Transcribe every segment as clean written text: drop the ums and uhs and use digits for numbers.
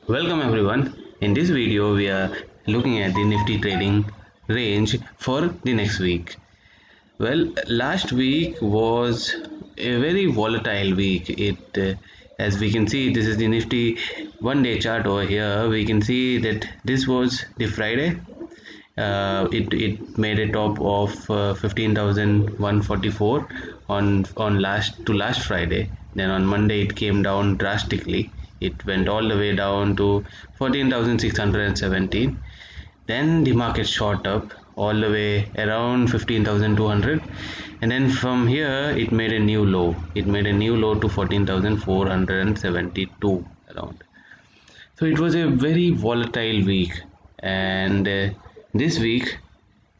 Welcome everyone. In this video we are looking at the Nifty trading range for the next week. Well, last week was a very volatile week. As we can see, this is the Nifty one-day chart over here. We can see that this was the Friday. It made a top of 15,144 on last Friday. Then on Monday it came down drastically. It went all the way down to 14,617. Then the market shot up all the way around 15,200, and then from here it made a new low. It made a new low to 14,472 around. So it was a very volatile week, and this week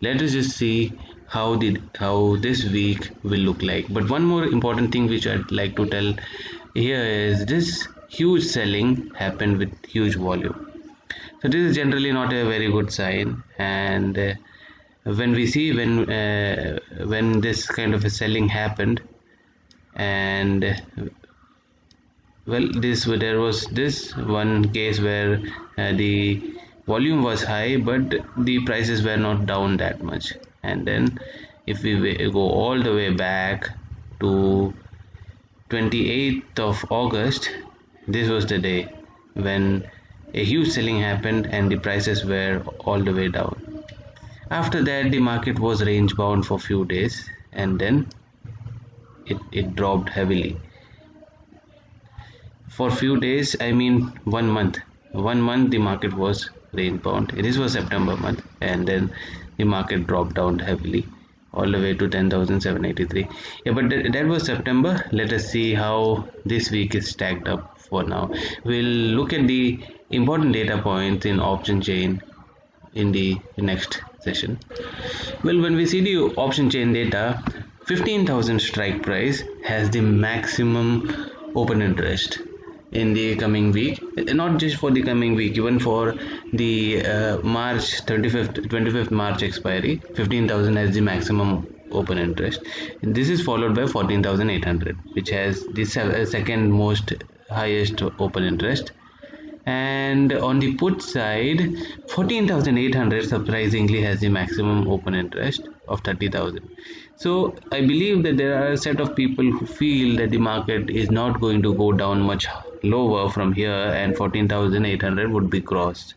let us just see how this week will look like. But one more important thing which I'd like to tell here is this huge selling happened with huge volume. So this is generally not a very good sign, and when we see when this kind of a selling happened, and well, there was this one case where the volume was high but the prices were not down that much. And then if we go all the way back to 28th of August, this was the day when a huge selling happened and the prices were all the way down. After that the market was range bound for few days, and then it dropped heavily for few days. I mean 1 month. 1 month the market was range bound. This was September month, and then the market dropped down heavily all the way to 10,783. Yeah, but that was September. Let us see how this week is stacked up. For now we'll look at the important data points in option chain in the next session. Well, when we see the option chain data, 15,000 strike price has the maximum open interest in the coming week. Not just for the coming week, even for the March 25th March expiry, 15,000 has the maximum open interest. And this is followed by 14,800, which has the second most highest open interest. And on the put side, 14,800 surprisingly has the maximum open interest of 30,000. So I believe that there are a set of people who feel that the market is not going to go down much lower from here, and 14,800 would be crossed.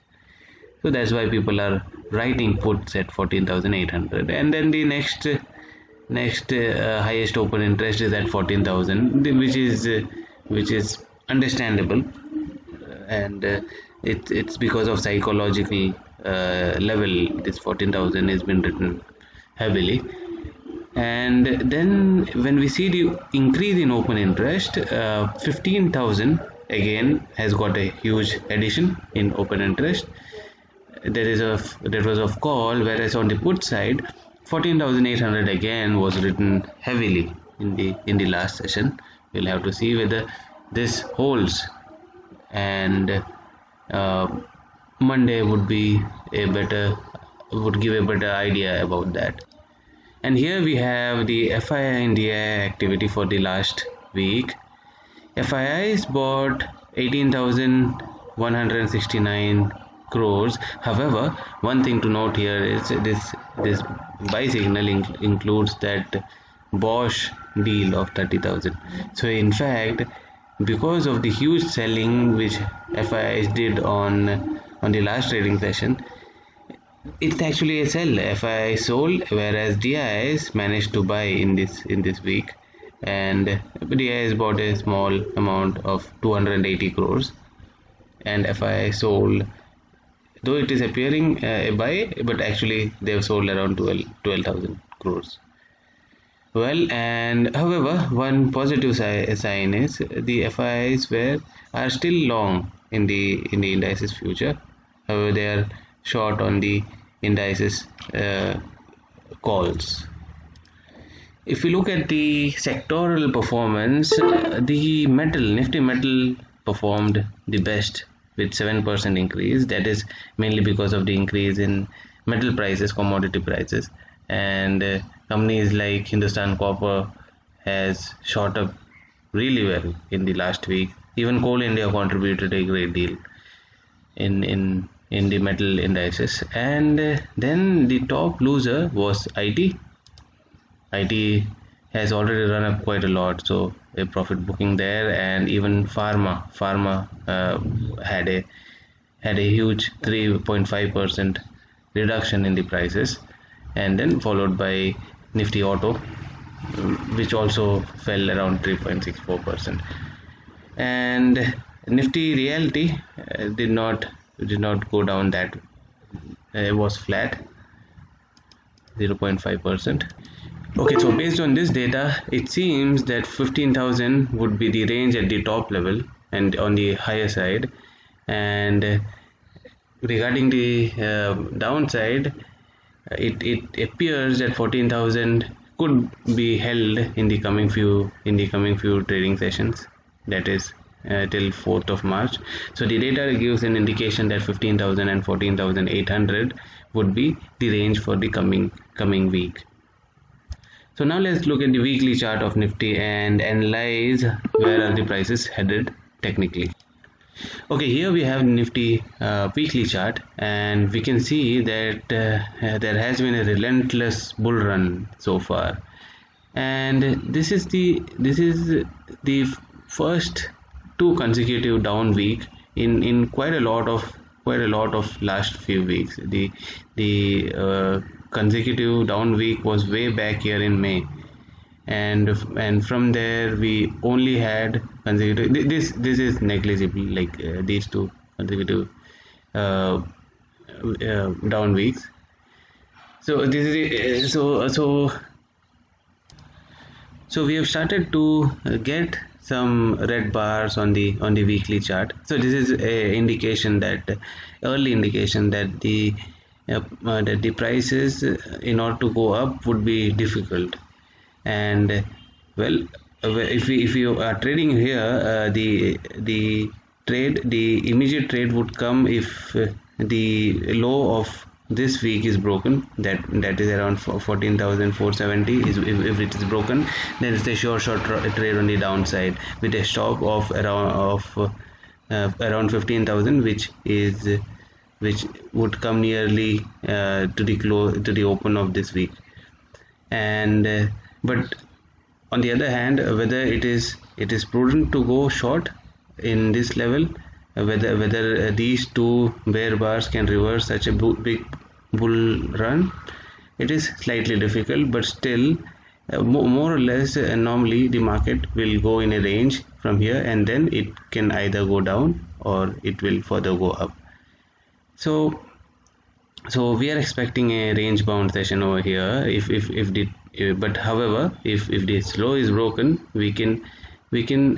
So that's why people are writing puts at 14,800, and then the next highest open interest is at 14,000, which is understandable, and it's because of psychological level. This 14,000 has been written heavily. And then when we see the increase in open interest, 15,000 again has got a huge addition in open interest. That was of call, whereas on the put side 14,800 again was written heavily in the last session. We'll have to see whether this holds, and Monday would give a better idea about that. And here we have the FII India activity for the last week. FIIs bought 18,169 crores. However, one thing to note here is this buy signal includes that Bosch deal of 30,000. So in fact, because of the huge selling which FIIs did on the last trading session, it's actually a sell. FII sold, whereas DIs managed to buy in this week, and DIs bought a small amount of 280 crores, and FII sold, though it is appearing a buy, but actually they have sold around 12,000 crores. Well, and however, one positive sign is the FIIs are still long in the indices future. However, they are short on the indices calls. If we look at the sectoral performance, the Nifty Metal performed the best with 7% increase. That is mainly because of the increase in metal prices, commodity prices, and companies like Hindustan Copper has shot up really well in the last week. Even Coal India contributed a great deal. in the metal indices. And then the top loser was IT. IT has already run up quite a lot, so a profit booking there. And even pharma had a huge 3.5% reduction in the prices, and then followed by Nifty Auto, which also fell around 3.64%. And Nifty Realty did not go down that. It was flat, 0.5%. Okay, so based on this data, it seems that 15,000 would be the range at the top level and on the higher side. And regarding the downside, it appears that 14,000 could be held in the coming few trading sessions, that is till 4th of March. So the data gives an indication that 15,000 and 14,800 would be the range for the coming week. So now let's look at the weekly chart of Nifty and analyze where are the prices headed technically. Okay, here we have Nifty weekly chart, and we can see that there has been a relentless bull run so far, and this is the first two consecutive down week in quite a lot of last few weeks. The consecutive down week was way back here in May, and from there we only had consecutive. This is negligible, like these two consecutive down weeks. So this is so we have started to get some red bars on the weekly chart. So this is a indication that early indication that the prices in order to go up would be difficult. And well, if you are trading here, the immediate trade would come if the low of this week is broken, that is around 14,470. If it is broken, then it's a short trade on the downside with a stop of around 15,000, which would come nearly to the open of this week. And but on the other hand, whether it is prudent to go short in this level, whether these two bear bars can reverse such a big bull run, it is slightly difficult. But still, more or less, normally the market will go in a range from here, and then it can either go down or it will further go up. So we are expecting a range bound session over here. But however, if this low is broken, we can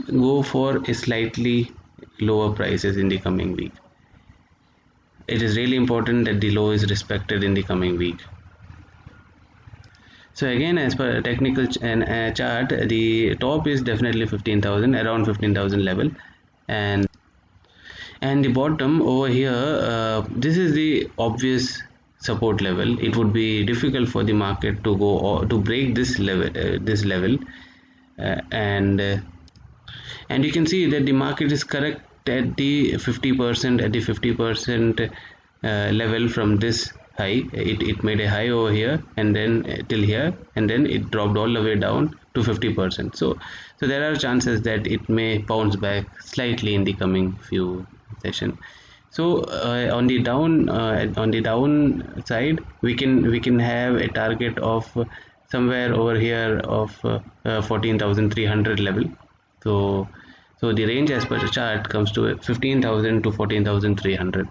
go for a slightly lower prices in the coming week. It is really important that the low is respected in the coming week. So again, as per a technical chart, the top is definitely 15,000, around 15,000 level, and the bottom over here, this is the obvious support level. It would be difficult for the market to go or to break this level, and you can see that the market is correct at the 50% level from this high. It made a high over here and then till here, and then it dropped all the way down to 50%. So there are chances that it may bounce back slightly in the coming few session. So on the down side, we can have a target of somewhere over here of 14,300 level. So the range as per the chart comes to 15,000 to 14,300.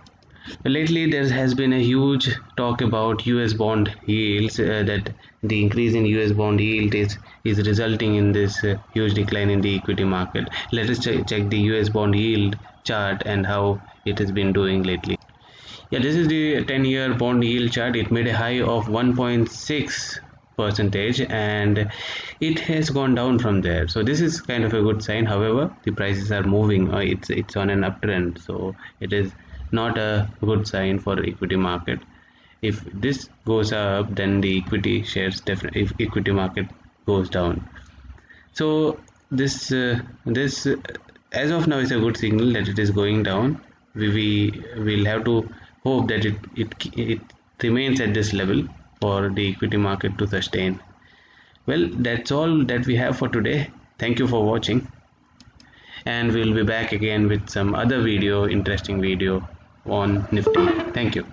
Lately there has been a huge talk about US bond yields, that the increase in US bond yield is resulting in this huge decline in the equity market. Let us check the US bond yield chart and how it has been doing lately. Yeah, this is the 10-year bond yield chart. It made a high of 1.6%, and it has gone down from there. So this is kind of a good sign. However, the prices are moving. It's on an uptrend, so it is not a good sign for the equity market. If this goes up, then the equity shares definitely, if equity market goes down. So this as of now is a good signal that it is going down, we will have to hope that it remains at this level for the equity market to sustain. Well, that's all that we have for today. Thank you for watching, and we'll be back again with some other video, interesting video on Nifty. Thank you.